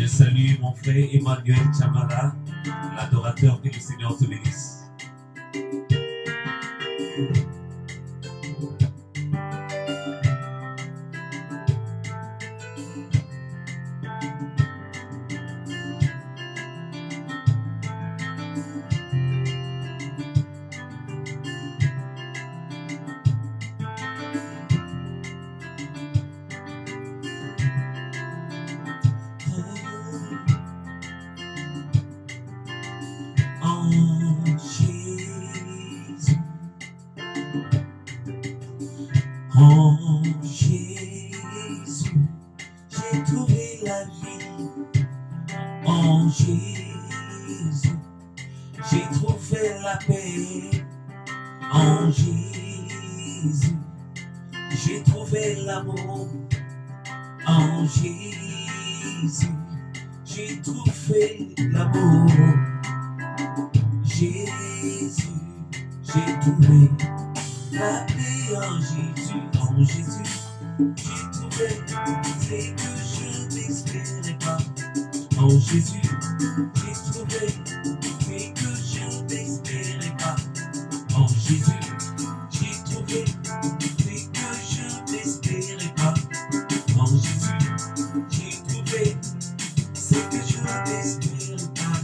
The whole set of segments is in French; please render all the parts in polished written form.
Je salue mon frère Emmanuel Chamara, l'adorateur, que le Seigneur te bénisse. En Jésus, j'ai trouvé la vie. En Jésus, j'ai trouvé la paix. En Jésus, j'ai trouvé l'amour. En Jésus, j'ai trouvé l'amour. Jésus, j'ai trouvé la paix. En Jésus, j'ai trouvé ce que je n'espérais pas. En Jésus, j'ai trouvé ce que je n'espérais pas. En Jésus, j'ai trouvé ce que je n'espérais pas. En Jésus, j'ai trouvé ce que je n'espérais pas.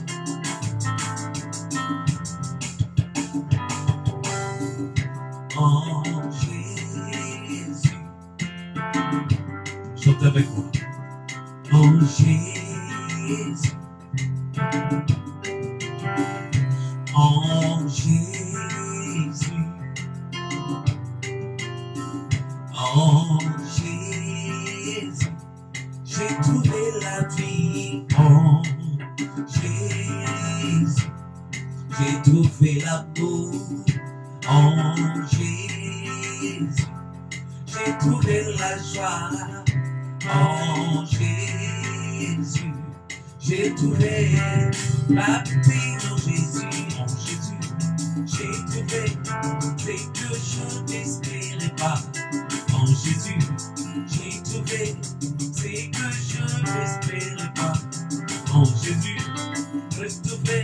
En Jésus, chante avec moi. En Jésus, en Jésus, en Jésus, j'ai trouvé la vie. En Jésus, j'ai trouvé l'amour. En Jésus, j'ai trouvé la joie. En Jésus, j'ai trouvé la paix. En Jésus, j'ai trouvé ce que je n'espérais pas. En Jésus, j'ai trouvé ce que je n'espérais pas. En Jésus, j'ai trouvé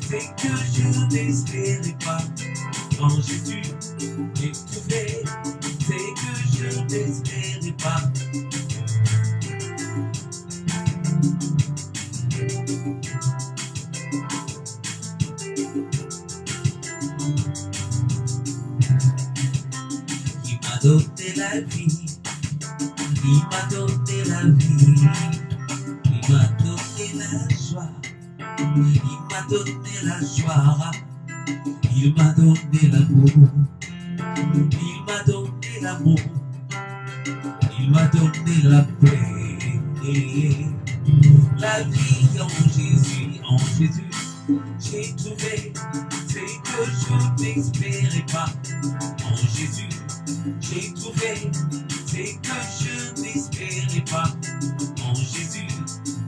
ce que je n'espérais pas. En Jésus, j'ai trouvé ce que je n'espérais pas. Il m'a donné la vie, il m'a donné la vie, il m'a donné la joie, il m'a donné la joie. Il m'a donné l'amour, il m'a donné l'amour, il m'a donné la paix. La vie en Jésus, j'ai trouvé ce que je n'espérais pas. En Jésus, j'ai trouvé ce que je n'espérais pas. En Jésus,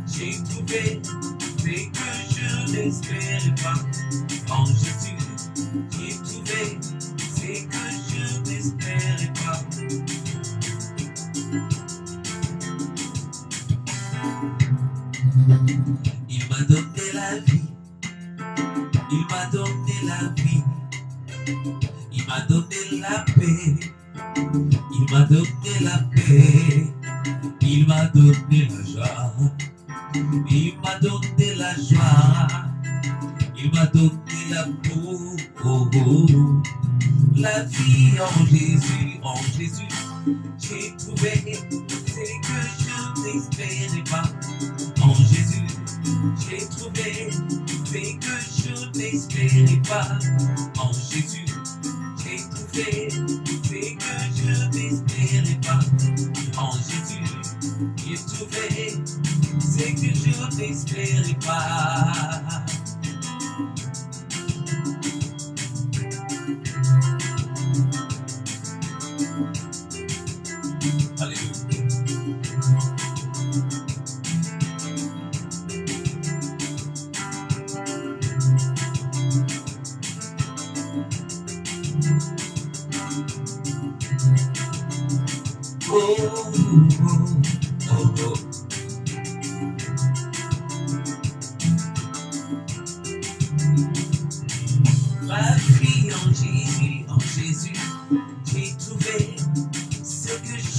j'ai trouvé ce que je n'espérais pas. En Jésus, j'ai trouvé ce que je n'espérais pas. Il m'a donné la vie, il m'a donné la vie, il m'a donné la paix, il m'a donné la paix, il m'a donné la joie, il m'a donné la joie, il m'a donné l'amour. Oh, oh. La vie en Jésus, j'ai trouvé ce que je n'espérais pas. En Jésus, j'ai trouvé ce que je n'espérais pas. En Jésus, j'ai trouvé ce que je n'espérais pas. En Jésus, j'ai trouvé ce que je n'espérais pas. Oh, oh, oh, oh.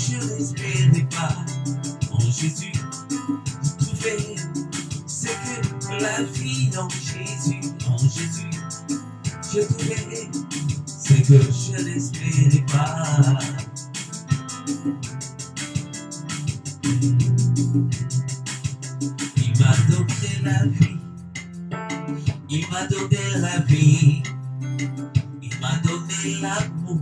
je n'espérais pas. En Jésus, j'ai trouvé ce que la vie en Jésus. En Jésus, j'ai trouvé ce que je n'espérais pas. Il m'a donné la vie. Il m'a donné la vie. Il m'a donné l'amour.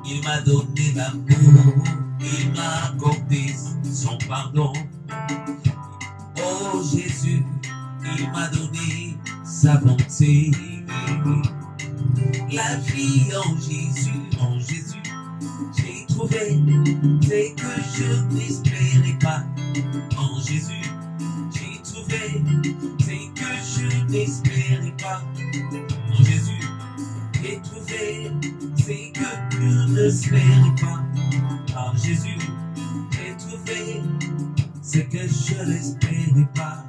Il m'a donné l'amour. Il m'a accordé son pardon. Oh Jésus, il m'a donné sa bonté. La vie en Jésus, j'ai trouvé ce que je n'espérais pas. En Jésus, j'ai trouvé ce que je n'espérais pas. En Jésus, j'ai trouvé ce que je n'espérais pas. En Jésus, j'ai trouvé ce que je n'espérais pas.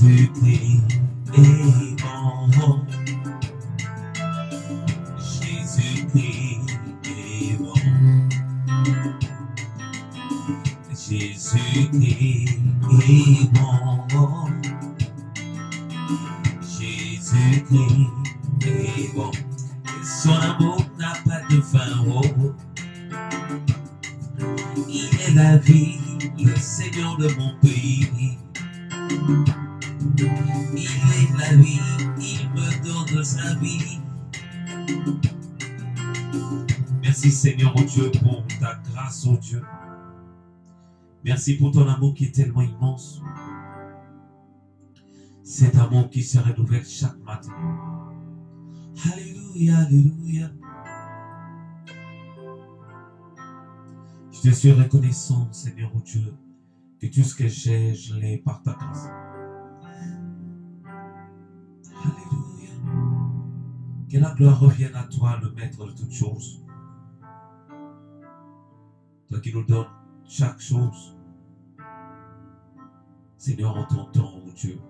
Jésus-Christ est bon. Jésus-Christ est bon. Jésus-Christ est bon. Jésus-Christ est bon. Et son amour n'a pas de fin. Oh. Il est la vie, le Seigneur de mon pays. Il est la vie, il me donne sa vie. Merci Seigneur, oh Dieu, pour ta grâce, oh Dieu. Merci pour ton amour qui est tellement immense. Cet amour qui se renouvelle chaque matin. Alléluia, alléluia. Je te suis reconnaissant, Seigneur, oh Dieu, que tout ce que j'ai, je l'ai par ta grâce. Alléluia. Que la gloire revienne à toi, le maître de toutes choses. Toi qui nous donnes chaque chose. Seigneur, en ton temps, oh Dieu.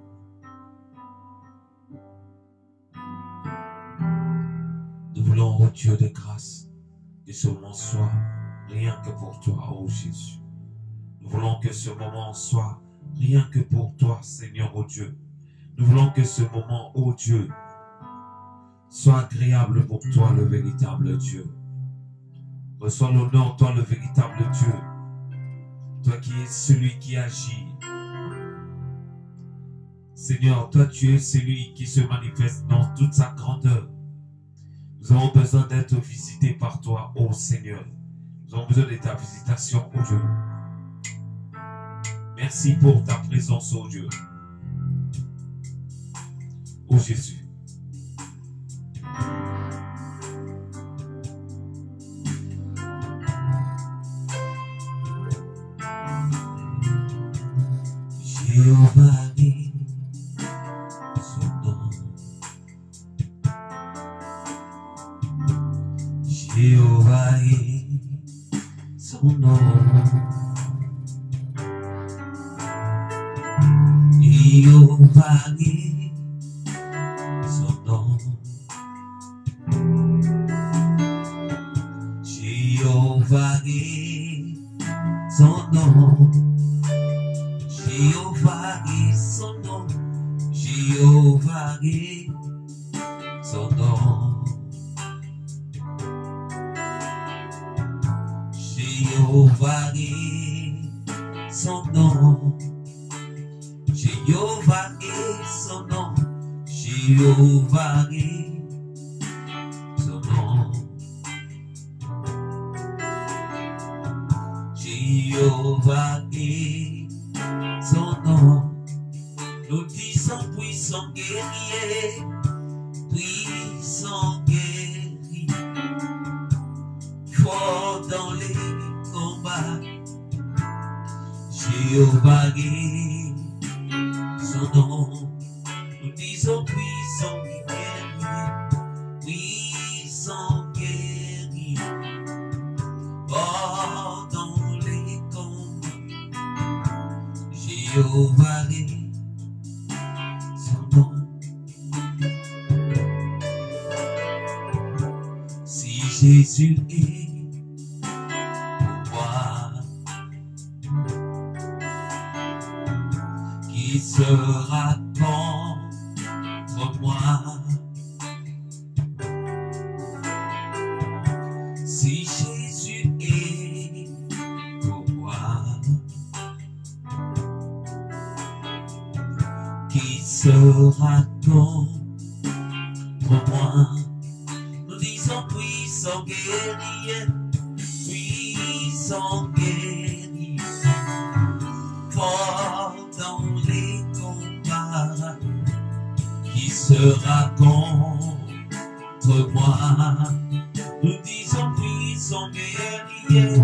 Nous voulons, oh Dieu de grâce, que ce moment soit rien que pour toi, oh Jésus. Nous voulons que ce moment soit rien que pour toi, Seigneur, oh Dieu. Nous voulons que ce moment, oh Dieu, soit agréable pour toi, le véritable Dieu. Reçois l'honneur, toi, le véritable Dieu. Toi qui es celui qui agit. Seigneur, toi, tu es celui qui se manifeste dans toute sa grandeur. Nous avons besoin d'être visités par toi, ô Seigneur. Nous avons besoin de ta visitation, ô Dieu. Merci pour ta présence, ô Dieu. Ô Jésus. Jéhovah est son nom. Jéhovah est son nom. Jéhovah est son nom. Jéhovah est son nom. Jéhovah est son nom. Jéhovah est son nom. Jéhovah est son nom. Jéhovah est son nom. Jéhovah est son nom. Jéhovah est son nom. Nous disons puissant guerrier, puissant guerrier, fort dans les combats. Jéhovah est son nom. Nous disons puissant guerrier, Yovaré son nom. Si Jésus est pour moi, qui sera contre moi? Si Jésus est pour moi, qui sera contre moi? Nous disons puissant guerrier, puissant guerrier, fort dans les combats, qui sera contre moi? Nous disons puissant guerrier,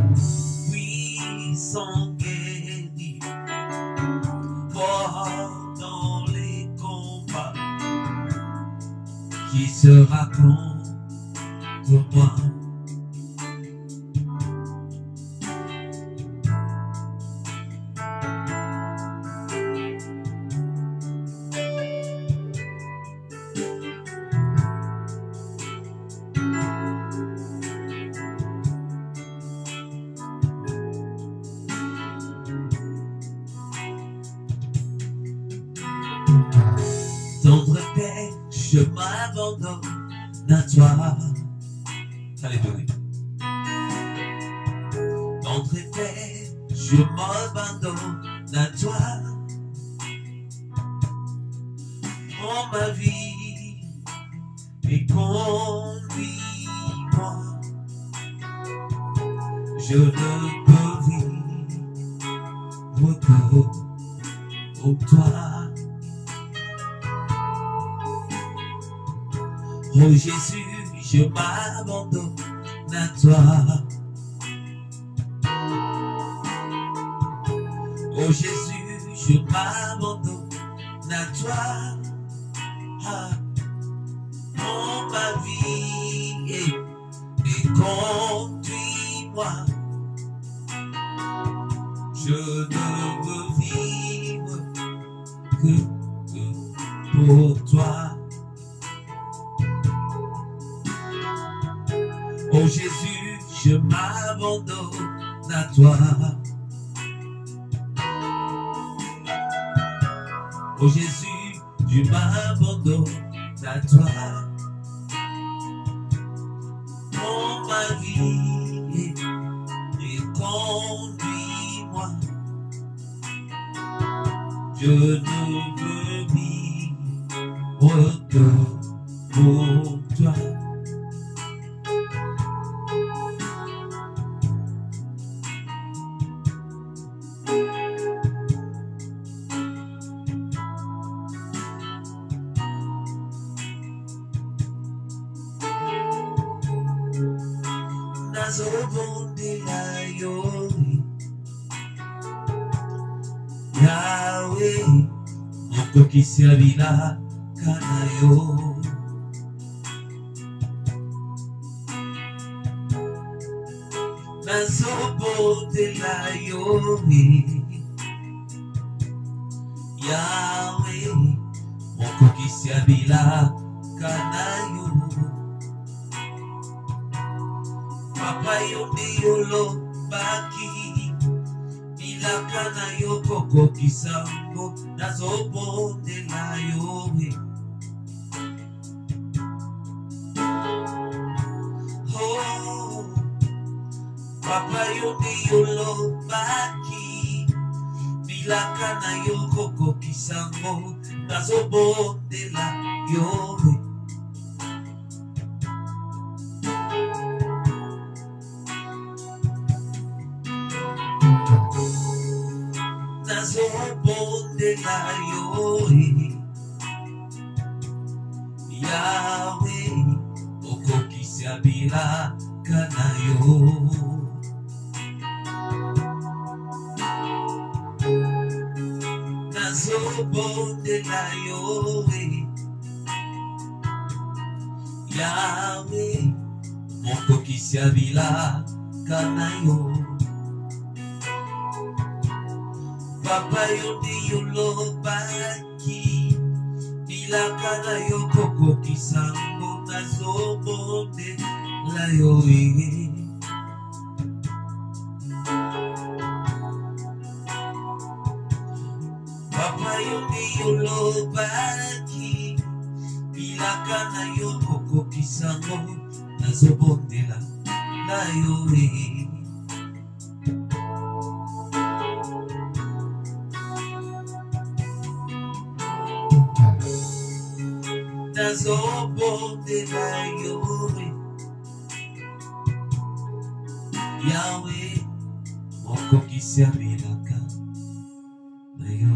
puissant guerrier, fort dans les combats, qui sera contre moi? Tendre Père, je m'abandonne à toi. Alléluia. Tendre Père, je m'abandonne à toi. Prends ma vie et conduis-moi. Je ne peux vivre que pour toi. Oh Jésus, je m'abandonne à toi. Oh Jésus, je m'abandonne à toi. Ah, prends ma vie et conduis-moi. Je ne veux vivre que pour toi. Oh Jésus, je m'abandonne à toi. Oh Jésus, je m'abandonne à toi. Prends ma vie et conduis-moi. Je ne veux vivre que pour toi. Yahweh, mokokisi ya bilaka na yo. Nazobondela yo, Yahweh, mokokisi ya bilaka na yo. Papa yo nde yolobaki bilaka na yo kokokisa ngo, nazobondela yo. Oh, Papa yo nde yolobaki bilaka na yo kokokisa ngo, nazobondela yo. Nazobondela yo, Yahweh, okokisi ya bilaka na yo. Nazobondela yo, Yahweh, okokisi ya bilaka na yo. Papa yondi yolobaki bilakana yokoko kisango nazobonde la yoe. Papa yondi yolobaki bilakana yokoko kisango nazobonde la yoe. Nazobonde la yoe. Yahweh moko kisiabilaka na yo.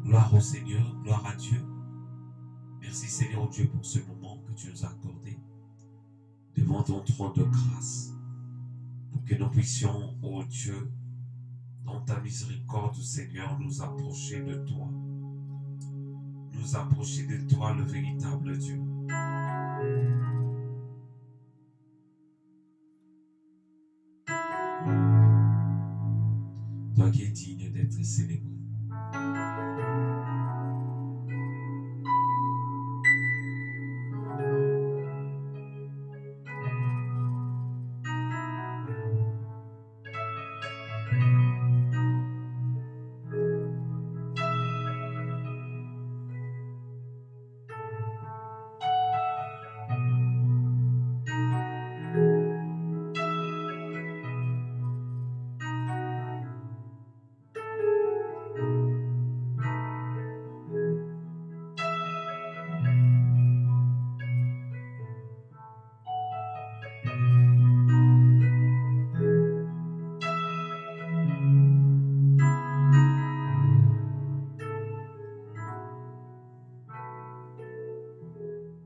Gloire au Seigneur, gloire à Dieu. Merci Seigneur Dieu pour ce moment que tu nous as accordé devant ton trône de grâce, pour que nous puissions, ô Dieu, dans ta miséricorde, Seigneur, nous approcher de toi. Nous approcher de toi, le véritable Dieu. Toi qui es digne d'être célébré.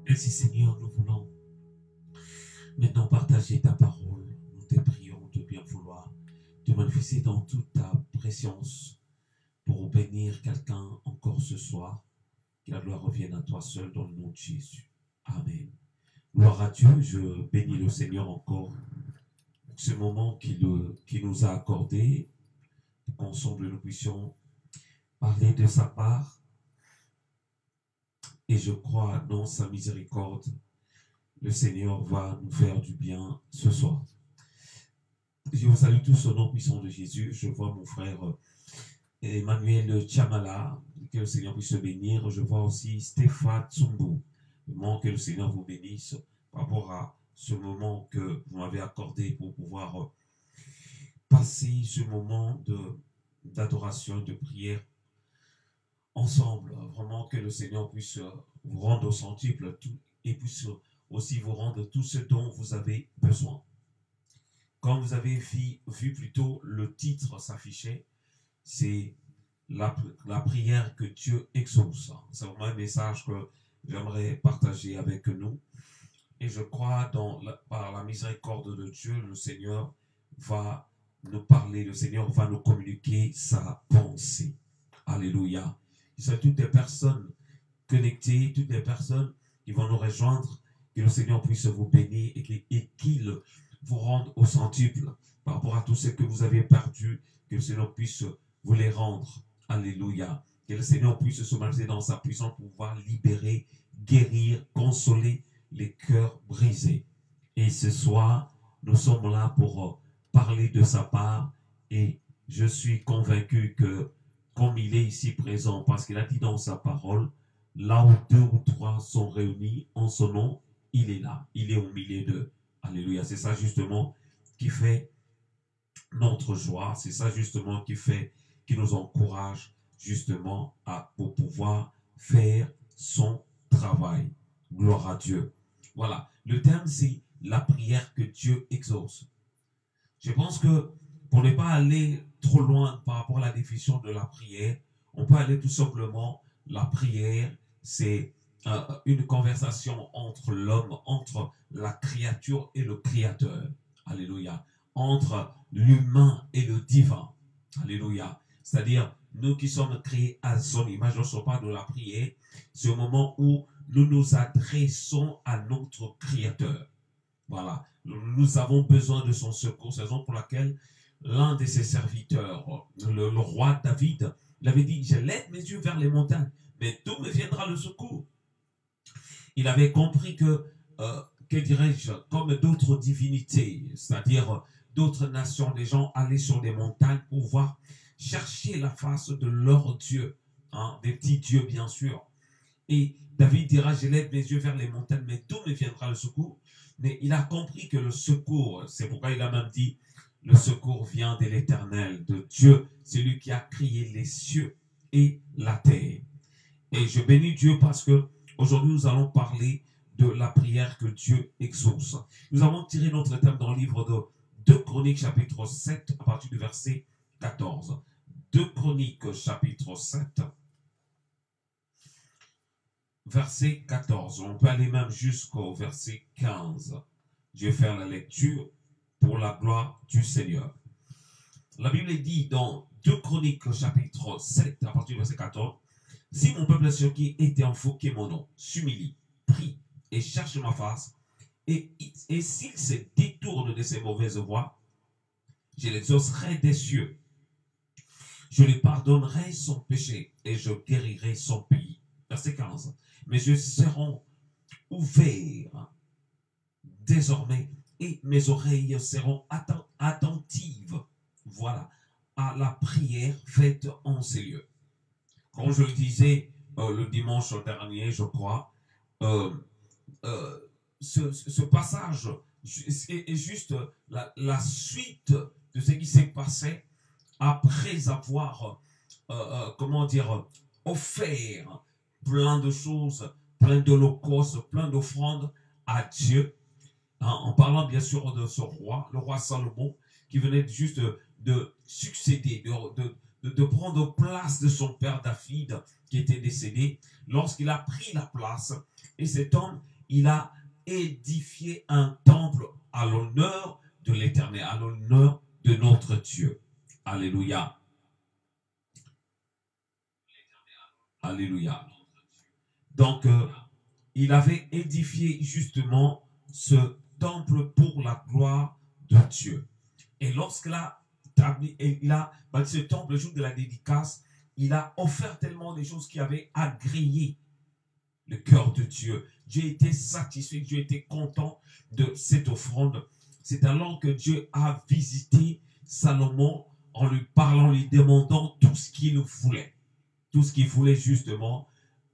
Merci Seigneur, nous voulons maintenant partager ta parole. Nous te prions de bien vouloir te manifester dans toute ta présence pour bénir quelqu'un encore ce soir. Que la gloire revienne à toi seul dans le nom de Jésus. Amen. Gloire à Dieu, je bénis le Seigneur encore pour ce moment qu'il nous a accordé, pour qu'ensemble nous puissions parler de sa part. Et je crois dans sa miséricorde, le Seigneur va nous faire du bien ce soir. Je vous salue tous au nom puissant de Jésus. Je vois mon frère Emmanuel Chamala, que le Seigneur puisse se bénir. Je vois aussi Stéphane Tsumbu. Que le Seigneur vous bénisse par rapport à ce moment que vous m'avez accordé pour pouvoir passer ce moment d'adoration, de prière ensemble. Vraiment que le Seigneur puisse vous rendre au centuple et puisse aussi vous rendre tout ce dont vous avez besoin. Quand vous avez vu plutôt le titre s'afficher, c'est la prière que Dieu exauce. C'est vraiment un message que j'aimerais partager avec nous. Et je crois par la miséricorde de Dieu, le Seigneur va nous parler, le Seigneur va nous communiquer sa pensée. Alléluia. Il y a toutes les personnes connectées, toutes les personnes qui vont nous rejoindre, que le Seigneur puisse vous bénir et qu'il vous rende au centuple par rapport à tout ce que vous avez perdu, que le Seigneur puisse vous les rendre. Alléluia. Que le Seigneur puisse se manifester dans sa puissance pour pouvoir libérer, guérir, consoler les cœurs brisés. Et ce soir, nous sommes là pour parler de sa part et je suis convaincu que comme il est ici présent, parce qu'il a dit dans sa parole, là où 2 ou 3 sont réunis en son nom, il est là, il est au milieu d'eux. Alléluia, c'est ça justement qui fait notre joie, c'est ça justement qui nous encourage justement pour pouvoir faire son travail. Gloire à Dieu. Voilà, le terme c'est la prière que Dieu exauce. Je pense que pour ne pas aller trop loin par rapport à la définition de la prière, on peut aller tout simplement, la prière, c'est une conversation entre l'homme, entre la créature et le créateur. Alléluia. Entre l'humain et le divin. Alléluia. C'est-à-dire nous qui sommes créés à son image, ne sommes pas de la prière, c'est au moment où nous nous adressons à notre Créateur. Voilà, nous avons besoin de son secours. C'est la raison pour laquelle l'un de ses serviteurs, le roi David, il avait dit, je lève mes yeux vers les montagnes, mais d'où me viendra le secours? Il avait compris que dirais-je, comme d'autres divinités, c'est-à-dire d'autres nations, les gens allaient sur des montagnes pour voir chercher la face de leur Dieu, hein, des petits dieux bien sûr. Et David dira, je lève mes yeux vers les montagnes, mais d'où me viendra le secours? Mais il a compris que le secours, c'est pourquoi il a même dit, le secours vient de l'Éternel, de Dieu, celui qui a créé les cieux et la terre. Et je bénis Dieu parce que aujourd'hui nous allons parler de la prière que Dieu exauce. Nous avons tiré notre thème dans le livre de 2 Chroniques chapitre 7 à partir du verset 14. 2 Chroniques chapitre 7 verset 14. On peut aller même jusqu'au verset 15. Je vais faire la lecture pour la gloire du Seigneur. La Bible dit dans 2 Chroniques chapitre 7 à partir du verset 14, « Si mon peuple sur qui était invoqué mon nom s'humilie, prie et cherche ma face, et s'il se détourne de ses mauvaises voies, je l'exaucerai des cieux. Je lui pardonnerai son péché et je guérirai son pays. » Verset 15. « Mes yeux seront ouverts désormais et mes oreilles seront attentives, voilà, à la prière faite en ces lieux. » Comme je le disais le dimanche dernier, je crois, ce passage est juste la suite de ce qui s'est passé après avoir, comment dire, offert plein de choses, plein d'holocaustes, plein d'offrandes à Dieu, hein, en parlant bien sûr de ce roi, le roi Salomon, qui venait juste de succéder, de prendre place de son père David, qui était décédé, lorsqu'il a pris la place. Et cet homme, il a édifié un temple à l'honneur de l'Éternel, à l'honneur de notre Dieu. Alléluia. Alléluia. Donc, il avait édifié justement ce temple pour la gloire de Dieu. Et lorsqu'il a bâti ce temple, le jour de la dédicace, il a offert tellement de choses qui avaient agréé le cœur de Dieu. Dieu était satisfait, Dieu était content de cette offrande. C'est alors que Dieu a visité Salomon en lui parlant, lui demandant tout ce qu'il voulait. Tout ce qu'il voulait justement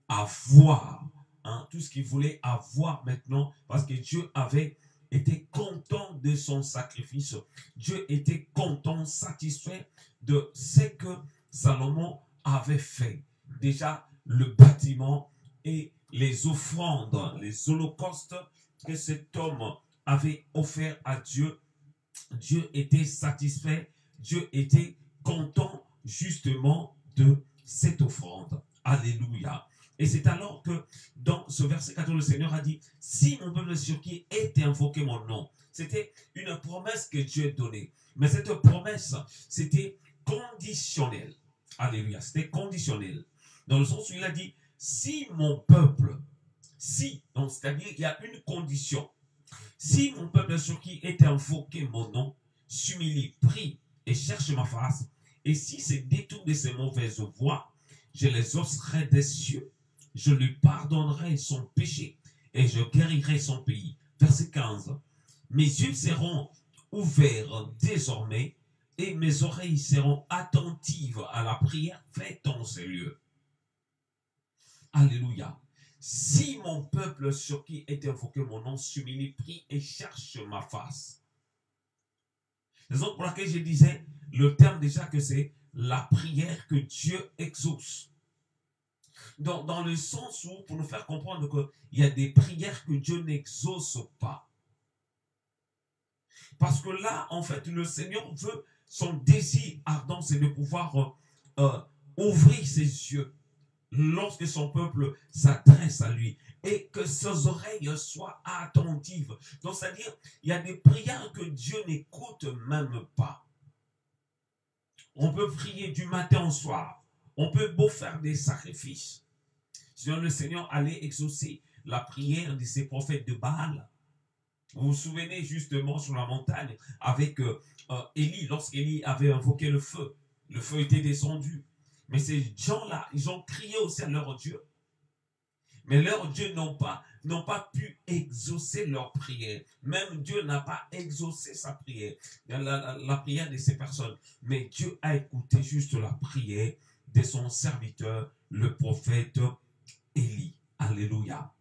avoir. Hein, tout ce qu'il voulait avoir maintenant, parce que Dieu avait été content de son sacrifice. Dieu était content, satisfait de ce que Salomon avait fait. Déjà, le bâtiment et les offrandes, les holocaustes que cet homme avait offert à Dieu, Dieu était satisfait, Dieu était content justement de cette offrande. Alléluia. Et c'est alors que dans ce verset 14, le Seigneur a dit, si mon peuple sur qui est invoqué mon nom, c'était une promesse que Dieu donnait. Mais cette promesse, c'était conditionnel. Alléluia, c'était conditionnel. Dans le sens où il a dit, si mon peuple, si, donc c'est-à-dire il y a une condition. Si mon peuple sur qui est invoqué mon nom, s'humilie, prie et cherche ma face, et si se détourne de ses mauvaises voies, je les osserai des cieux. Je lui pardonnerai son péché et je guérirai son pays. Verset 15. Mes yeux seront ouverts désormais et mes oreilles seront attentives à la prière faite en ces lieux. Alléluia. Si mon peuple sur qui est invoqué mon nom s'humilie, prie et cherche ma face. C'est la raison pour laquelle je disais le terme déjà que c'est la prière que Dieu exauce. Dans le sens où, pour nous faire comprendre qu'il y a des prières que Dieu n'exauce pas. Parce que là, en fait, le Seigneur veut, son désir ardent, c'est de pouvoir ouvrir ses yeux lorsque son peuple s'adresse à lui et que ses oreilles soient attentives. Donc, c'est-à-dire, il y a des prières que Dieu n'écoute même pas. On peut prier du matin au soir. On peut beau faire des sacrifices. Sinon, le Seigneur allait exaucer la prière de ses prophètes de Baal. Vous vous souvenez justement sur la montagne avec Élie, lorsqu'Élie avait invoqué le feu était descendu. Mais ces gens-là, ils ont crié aussi à leur Dieu. Mais leurs dieux n'ont pas pu exaucer leur prière. Même Dieu n'a pas exaucé sa prière, la prière de ces personnes. Mais Dieu a écouté juste la prière de son serviteur, le prophète Élie. Alléluia.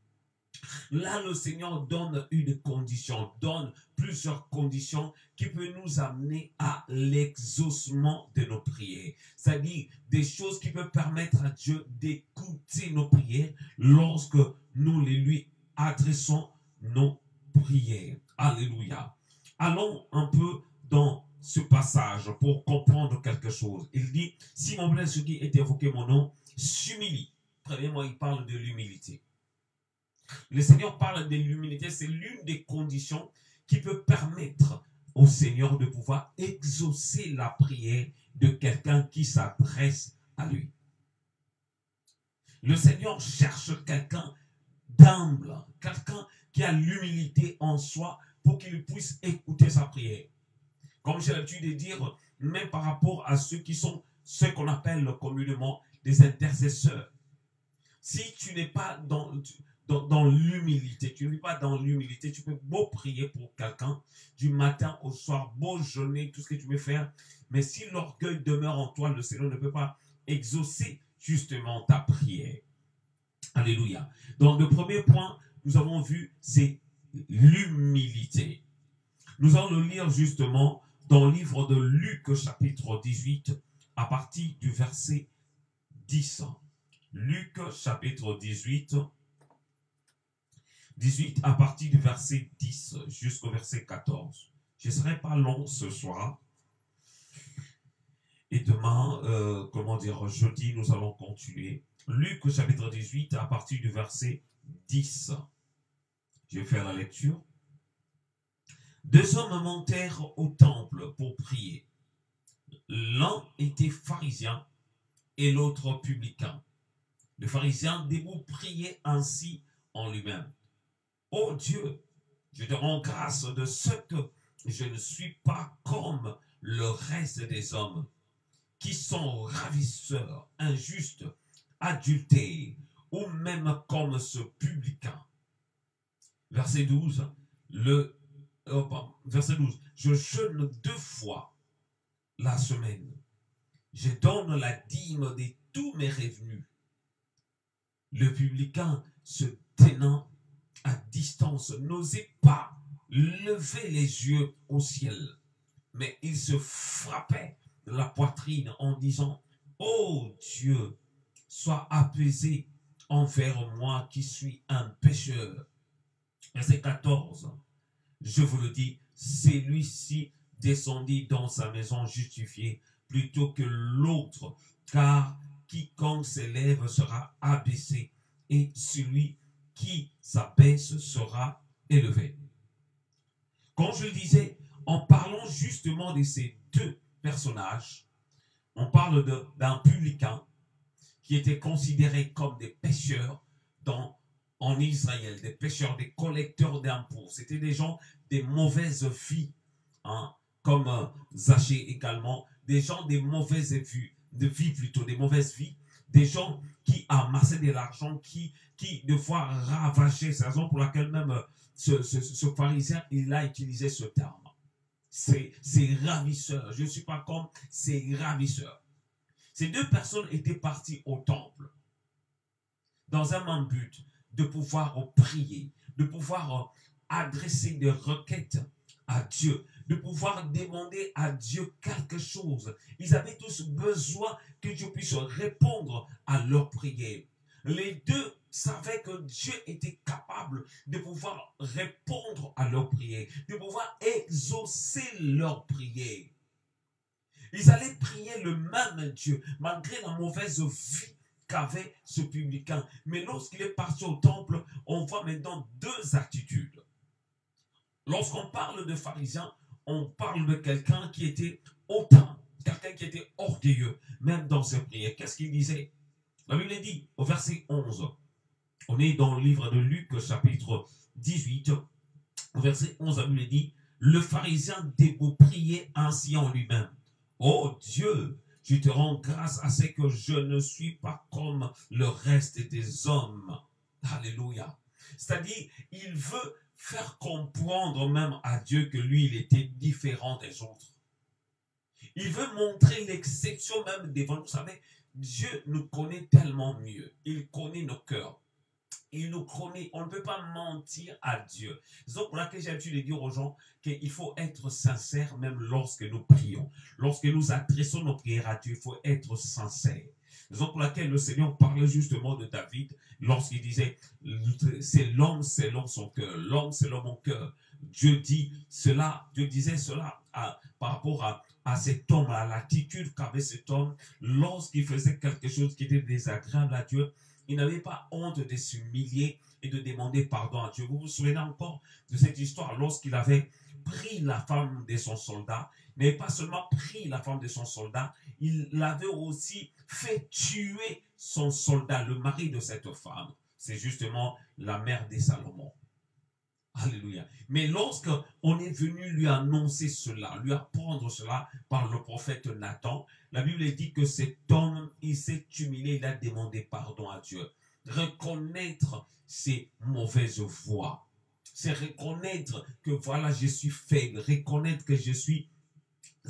Là, le Seigneur donne une condition, donne plusieurs conditions qui peuvent nous amener à l'exaucement de nos prières. C'est-à-dire des choses qui peuvent permettre à Dieu d'écouter nos prières lorsque nous les lui adressons nos prières. Alléluia. Allons un peu dans ce passage pour comprendre quelque chose. Il dit, si mon blessé qui est évoqué mon nom s'humilie. Premièrement, il parle de l'humilité. Le Seigneur parle de l'humilité, c'est l'une des conditions qui peut permettre au Seigneur de pouvoir exaucer la prière de quelqu'un qui s'adresse à lui. Le Seigneur cherche quelqu'un d'humble, quelqu'un qui a l'humilité en soi pour qu'il puisse écouter sa prière. Comme j'ai l'habitude de dire, même par rapport à ceux qui sont ceux qu'on appelle communément des intercesseurs. Si tu n'es pas dans l'humilité, tu ne vis pas dans l'humilité, tu peux beau prier pour quelqu'un du matin au soir, beau jeûner, tout ce que tu veux faire, mais si l'orgueil demeure en toi, le Seigneur ne peut pas exaucer justement ta prière. Alléluia. Donc le premier point, nous avons vu, c'est l'humilité. Nous allons le lire justement dans le livre de Luc, chapitre 18, à partir du verset 10. Luc, chapitre 18, à partir du verset 10 jusqu'au verset 14. Je ne serai pas long ce soir. Et demain, jeudi, nous allons continuer. Luc, chapitre 18, à partir du verset 10. Je vais faire la lecture. 2 hommes montèrent au temple pour prier. L'un était pharisien et l'autre publicain. Le pharisien debout priait ainsi en lui-même. Ô Dieu, je te rends grâce de ce que je ne suis pas comme le reste des hommes, qui sont ravisseurs, injustes, adultères, ou même comme ce publicain. Verset 12. Je jeûne 2 fois la semaine. Je donne la dîme de tous mes revenus. Le publicain, se tenant à distance, n'osait pas lever les yeux au ciel, mais il se frappait la poitrine en disant, ô Dieu, sois apaisé envers moi qui suis un pécheur. Verset 14. Je vous le dis, celui-ci descendit dans sa maison justifié plutôt que l'autre, car quiconque s'élève sera abaissé, et celui qui s'abaisse sera élevé. Comme je le disais, en parlant justement de ces 2 personnages, on parle d'un publicain qui était considéré comme des pécheurs en Israël, des pécheurs, des collecteurs d'impôts. C'était des gens des mauvaises vies, hein, comme Zachée également, des gens des mauvaises vies, des mauvaises vies, des gens qui amassaient de l'argent, qui de fois ravageaient. C'est la raison pour laquelle même ce pharisien, il a utilisé ce terme. C'est ravisseur. Je ne suis pas comme ces ravisseurs. Ces 2 personnes étaient parties au temple dans un même but de pouvoir prier, de pouvoir adresser des requêtes à Dieu, de pouvoir demander à Dieu quelque chose. Ils avaient tous besoin que Dieu puisse répondre à leurs prières. Les 2 savaient que Dieu était capable de pouvoir répondre à leurs prières, de pouvoir exaucer leurs prières. Ils allaient prier le même Dieu, malgré la mauvaise vie qu'avait ce publicain. Mais lorsqu'il est parti au temple, on voit maintenant 2 attitudes. Lorsqu'on parle de pharisien, on parle de quelqu'un qui était hautain, quelqu'un qui était orgueilleux, même dans ses prières. Qu'est-ce qu'il disait? La Bible dit au verset 11, on est dans le livre de Luc, chapitre 18, au verset 11, la Bible dit, le pharisien dévot priait ainsi en lui-même. Oh Dieu, je te rends grâce à ce que je ne suis pas comme le reste des hommes. Alléluia. C'est-à-dire, il veut faire comprendre même à Dieu que lui, il était différent des autres. Il veut montrer l'exception même devant nous. Vous savez, Dieu nous connaît tellement mieux. Il connaît nos cœurs. Il nous connaît. On ne peut pas mentir à Dieu. C'est donc pour laquelle j'ai l'habitude de dire aux gens qu'il faut être sincère même lorsque nous prions. Lorsque nous adressons nos prières à Dieu, il faut être sincère. C'est donc pour laquelle le Seigneur parlait justement de David lorsqu'il disait c'est l'homme son cœur. L'homme c'est l'homme mon cœur. Dieu disait cela par rapport à cet homme, à l'attitude qu'avait cet homme lorsqu'il faisait quelque chose qui était désagréable à Dieu. Il n'avait pas honte de s'humilier et de demander pardon à Dieu. Vous vous souvenez encore de cette histoire lorsqu'il avait pris la femme de son soldat, mais pas seulement pris la femme de son soldat, il l'avait aussi fait tuer son soldat, le mari de cette femme. C'est justement la mère de Salomon. Alléluia. Mais lorsque on est venu lui annoncer cela, lui apprendre cela par le prophète Nathan, la Bible dit que cet homme, il s'est humilié, il a demandé pardon à Dieu. Reconnaître ses mauvaises voies. C'est reconnaître que voilà, je suis faible. Reconnaître que je suis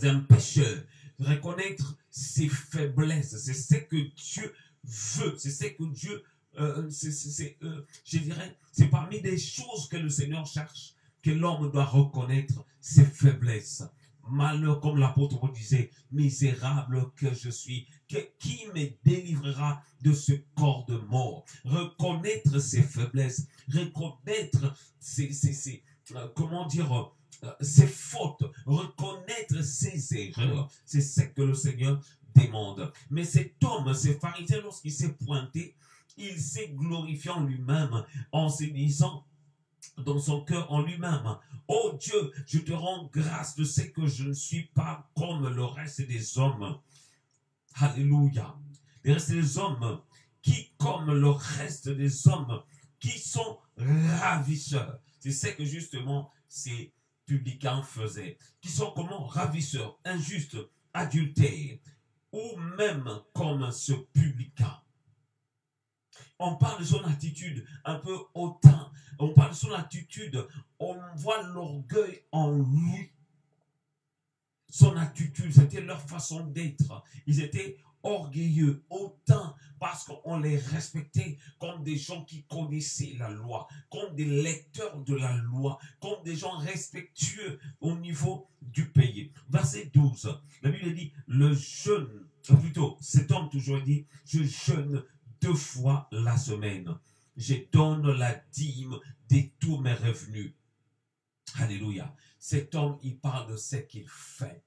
un pécheur. Reconnaître ses faiblesses. C'est ce que Dieu veut. C'est ce que Dieu je dirais, c'est parmi des choses que le Seigneur cherche, que l'homme doit reconnaître ses faiblesses. Malheur, comme l'apôtre Paul disait, misérable que je suis, qui me délivrera de ce corps de mort? Reconnaître ses faiblesses, reconnaître ses fautes, reconnaître ses erreurs. C'est ce que le Seigneur demande. Mais cet homme, ce pharisien, lorsqu'il s'est pointé, il s'est glorifié en lui-même, en se disant dans son cœur en lui-même, oh Dieu, je te rends grâce de ce que je ne suis pas comme le reste des hommes. Alléluia. Le reste des hommes qui, comme le reste des hommes, qui sont ravisseurs. C'est ce que justement ces publicains faisaient. Qui sont comment? Ravisseurs, injustes, adultères, ou même comme ce publicain. On parle de son attitude un peu hautain. On parle de son attitude. On voit l'orgueil en lui. Son attitude, c'était leur façon d'être. Ils étaient orgueilleux, hautains, parce qu'on les respectait comme des gens qui connaissaient la loi, comme des lecteurs de la loi, comme des gens respectueux au niveau du pays. Verset 12, la Bible dit, cet homme toujours dit, je jeûne 2 fois la semaine. Je donne la dîme de tous mes revenus. Alléluia. Cet homme, il parle de ce qu'il fait.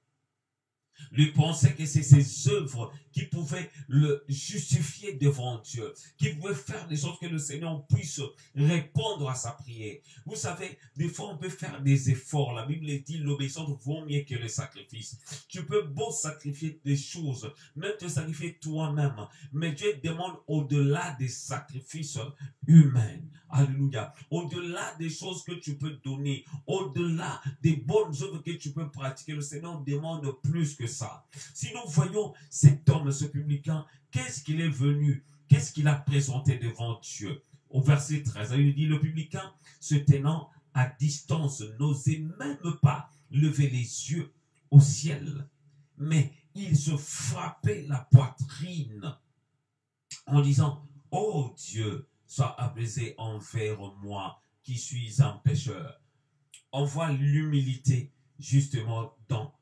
Lui pensait que c'est ses œuvres qui pouvaient le justifier devant Dieu, qui pouvaient faire des choses que le Seigneur puisse répondre à sa prière. Vous savez, des fois on peut faire des efforts. La Bible dit l'obéissance vaut mieux que le sacrifice. Tu peux beau sacrifier des choses, même te sacrifier toi-même, mais Dieu demande au-delà des sacrifices humains. Alléluia. Au-delà des choses que tu peux donner, au-delà des bonnes œuvres que tu peux pratiquer, le Seigneur demande plus que ça. Si nous voyons cet homme, ce publicain, qu'est-ce qu'il est venu, qu'est-ce qu'il a présenté devant Dieu? Au verset 13, il dit, le publicain, se tenant à distance, n'osait même pas lever les yeux au ciel, mais il se frappait la poitrine en disant, ô Dieu, sois apaisé envers moi qui suis un pécheur. On voit l'humilité justement dans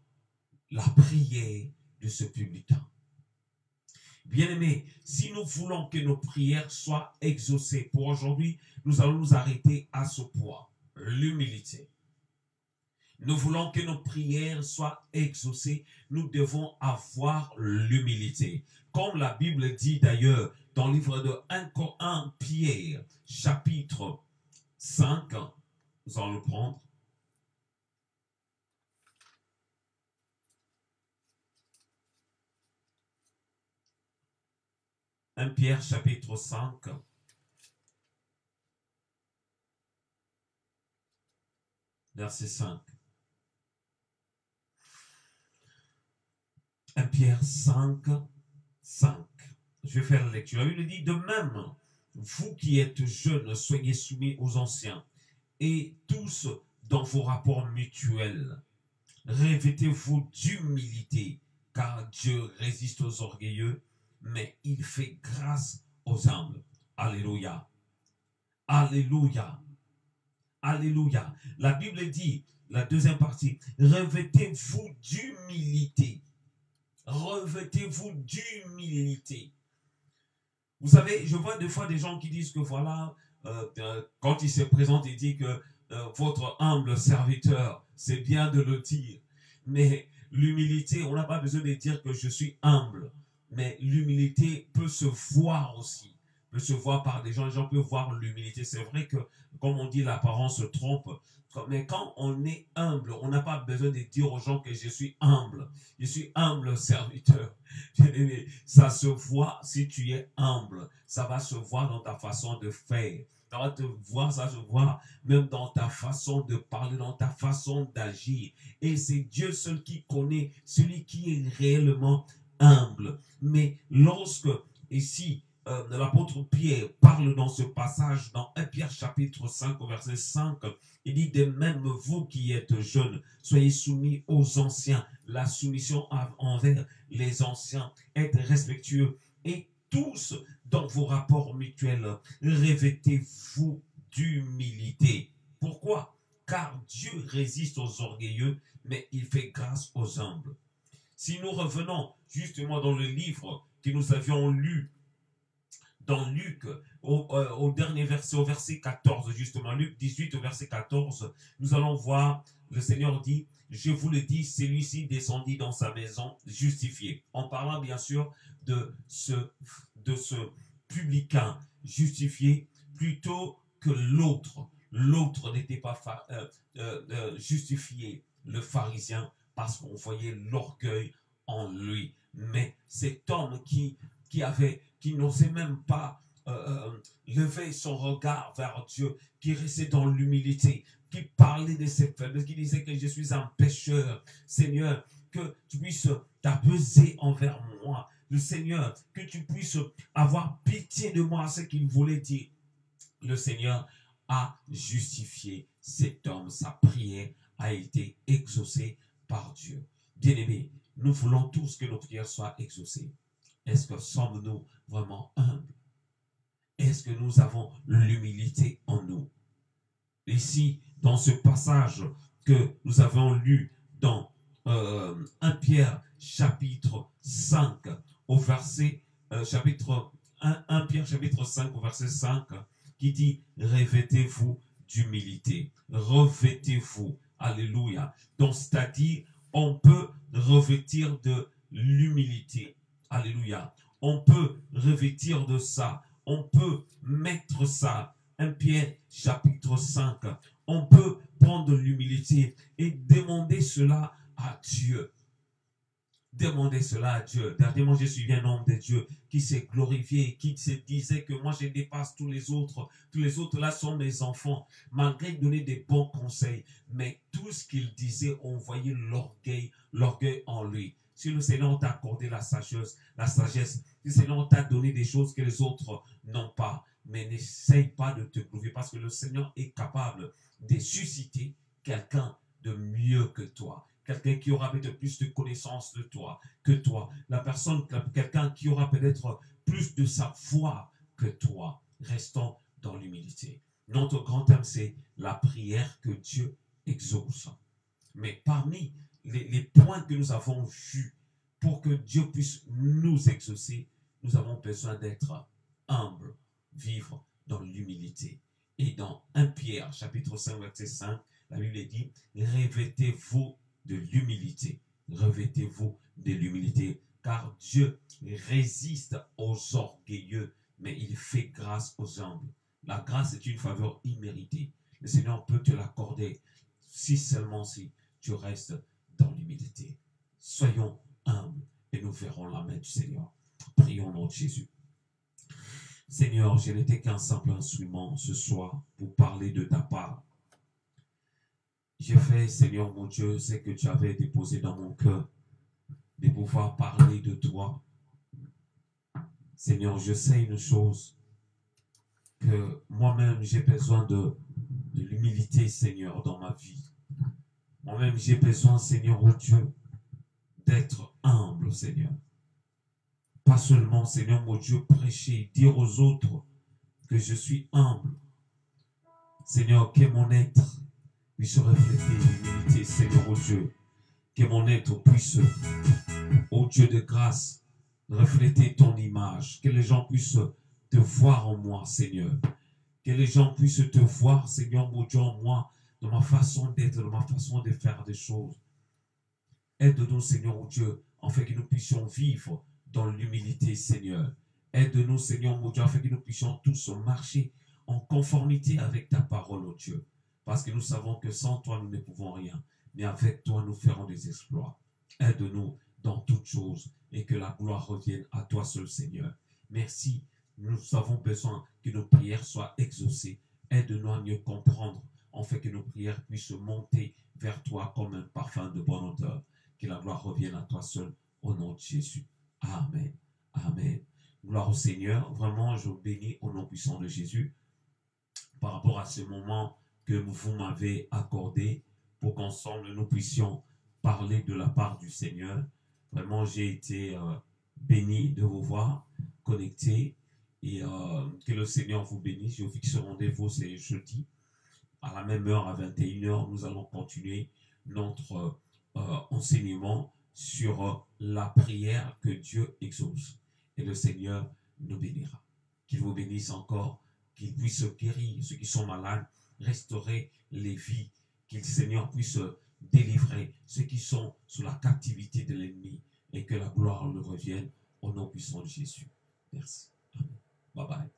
la prière de ce publicain. Bien-aimés, si nous voulons que nos prières soient exaucées, pour aujourd'hui, nous allons nous arrêter à ce point, l'humilité. Nous voulons que nos prières soient exaucées, nous devons avoir l'humilité. Comme la Bible dit d'ailleurs dans le livre de 1 Pierre, chapitre 5, nous allons le prendre. 1 Pierre chapitre 5. Verset 5. 1 Pierre 5, 5. Je vais faire la lecture. La Bible dit, de même, vous qui êtes jeunes, soyez soumis aux anciens, et tous dans vos rapports mutuels. Revêtez-vous d'humilité, car Dieu résiste aux orgueilleux, mais il fait grâce aux humbles. Alléluia. Alléluia. Alléluia. La Bible dit, la deuxième partie, revêtez-vous d'humilité. Revêtez-vous d'humilité. Vous savez, je vois des fois des gens qui disent que voilà, quand il se présente, il dit que votre humble serviteur, c'est bien de le dire. Mais l'humilité, on n'a pas besoin de dire que je suis humble. Mais l'humilité peut se voir aussi. Peut se voir par des gens. Les gens peuvent voir l'humilité. C'est vrai que, comme on dit, l'apparence se trompe. Mais quand on est humble, on n'a pas besoin de dire aux gens que je suis humble. Je suis humble serviteur. Ça se voit si tu es humble. Ça va se voir dans ta façon de faire. Ça va te voir, ça se voit même dans ta façon de parler, dans ta façon d'agir. Et c'est Dieu seul qui connaît celui qui est réellement humble. Mais lorsque, ici, l'apôtre Pierre parle dans ce passage, dans 1 Pierre chapitre 5, verset 5, il dit, de même vous qui êtes jeunes, soyez soumis aux anciens. La soumission envers les anciens, être respectueux. Et tous, dans vos rapports mutuels, revêtez-vous d'humilité. Pourquoi? Car Dieu résiste aux orgueilleux, mais il fait grâce aux humbles. Si nous revenons justement dans le livre que nous avions lu, dans Luc, au dernier verset, au verset 14, justement, Luc 18, au verset 14, nous allons voir, le Seigneur dit, je vous le dis, celui-ci descendit dans sa maison justifié. En parlant bien sûr de ce publicain justifié plutôt que l'autre. L'autre n'était pas justifié, le pharisien, parce qu'on voyait l'orgueil en lui. Mais cet homme qui n'osait même pas lever son regard vers Dieu, qui restait dans l'humilité, qui parlait de ses faiblesses, qui disait que je suis un pécheur. Seigneur, que tu puisses t'apaiser envers moi. Le Seigneur, que tu puisses avoir pitié de moi, ce qu'il voulait dire. Le Seigneur a justifié cet homme. Sa prière a été exaucée par Dieu. Bien-aimés, nous voulons tous que nos prières soient exaucées. Est-ce que sommes-nous vraiment humbles? Est-ce que nous avons l'humilité en nous? Ici, dans ce passage que nous avons lu dans 1 Pierre chapitre 5 au verset chapitre 1 Pierre chapitre 5 au verset 5 qui dit revêtez-vous d'humilité, revêtez-vous, alléluia. Donc c'est-à-dire on peut revêtir de l'humilité, alléluia. On peut revêtir de ça, on peut mettre ça. 1 Pierre chapitre 5, on peut prendre l'humilité et demander cela à Dieu. Demandez cela à Dieu. Dernièrement, je suis un homme de Dieu qui s'est glorifié, qui se disait que moi je dépasse tous les autres. Tous les autres là sont mes enfants. Malgré donner des bons conseils, mais tout ce qu'il disait, on voyait l'orgueil en lui. Si le Seigneur t'a accordé la sagesse, si le Seigneur t'a donné des choses que les autres n'ont pas, mais n'essaye pas de te glorifier parce que le Seigneur est capable de susciter quelqu'un de mieux que toi. Quelqu'un qui aura peut-être plus de connaissances de toi que toi. Quelqu'un qui aura peut-être plus de savoir que toi. Restons dans l'humilité. Notre grand thème, c'est la prière que Dieu exauce. Mais parmi les points que nous avons vus pour que Dieu puisse nous exaucer, nous avons besoin d'être humbles, vivre dans l'humilité. Et dans 1 Pierre, chapitre 5, verset 5, la Bible dit, revêtez-vous de l'humilité. Revêtez-vous de l'humilité, car Dieu résiste aux orgueilleux, mais il fait grâce aux humbles. La grâce est une faveur imméritée. Le Seigneur peut te l'accorder si seulement si tu restes dans l'humilité. Soyons humbles et nous verrons la main du Seigneur. Prions au nom de Jésus. Seigneur, je n'étais qu'un simple instrument ce soir pour parler de ta part. J'ai fait, Seigneur mon Dieu, ce que tu avais déposé dans mon cœur, de pouvoir parler de toi. Seigneur, je sais une chose, que moi-même j'ai besoin de l'humilité, Seigneur, dans ma vie. Moi-même j'ai besoin, Seigneur, oh Dieu, d'être humble, Seigneur. Pas seulement, Seigneur mon Dieu, prêcher, dire aux autres que je suis humble. Seigneur, que mon être puisse refléter l'humilité, Seigneur, oh Dieu. Que mon être puisse, ô Dieu de grâce, refléter ton image. Que les gens puissent te voir en moi, Seigneur. Que les gens puissent te voir, Seigneur, mon Dieu, en moi, dans ma façon d'être, dans ma façon de faire des choses. Aide-nous, Seigneur, oh Dieu, afin que nous puissions vivre dans l'humilité, Seigneur. Aide-nous, Seigneur, mon Dieu, afin que nous puissions tous marcher en conformité avec ta parole, oh Dieu. Parce que nous savons que sans toi, nous ne pouvons rien. Mais avec toi, nous ferons des exploits. Aide-nous dans toutes choses et que la gloire revienne à toi seul, Seigneur. Merci. Nous avons besoin que nos prières soient exaucées. Aide-nous à mieux comprendre, afin que nos prières puissent monter vers toi comme un parfum de bonne odeur. Que la gloire revienne à toi seul, au nom de Jésus. Amen. Amen. Gloire au Seigneur. Vraiment, je vous bénis au nom puissant de Jésus par rapport à ce moment que vous m'avez accordé pour qu'ensemble nous puissions parler de la part du Seigneur. Vraiment, j'ai été béni de vous voir connectés et que le Seigneur vous bénisse. Je vous fixe rendez-vous, c'est jeudi à la même heure, à 21h. Nous allons continuer notre enseignement sur la prière que Dieu exauce. Et le Seigneur nous bénira. Qu'il vous bénisse encore, qu'il puisse guérir ceux qui sont malades, restaurer les vies, qu'il Seigneur puisse délivrer ceux qui sont sous la captivité de l'ennemi et que la gloire lui revienne au nom puissant de Jésus. Merci. Amen. Bye bye.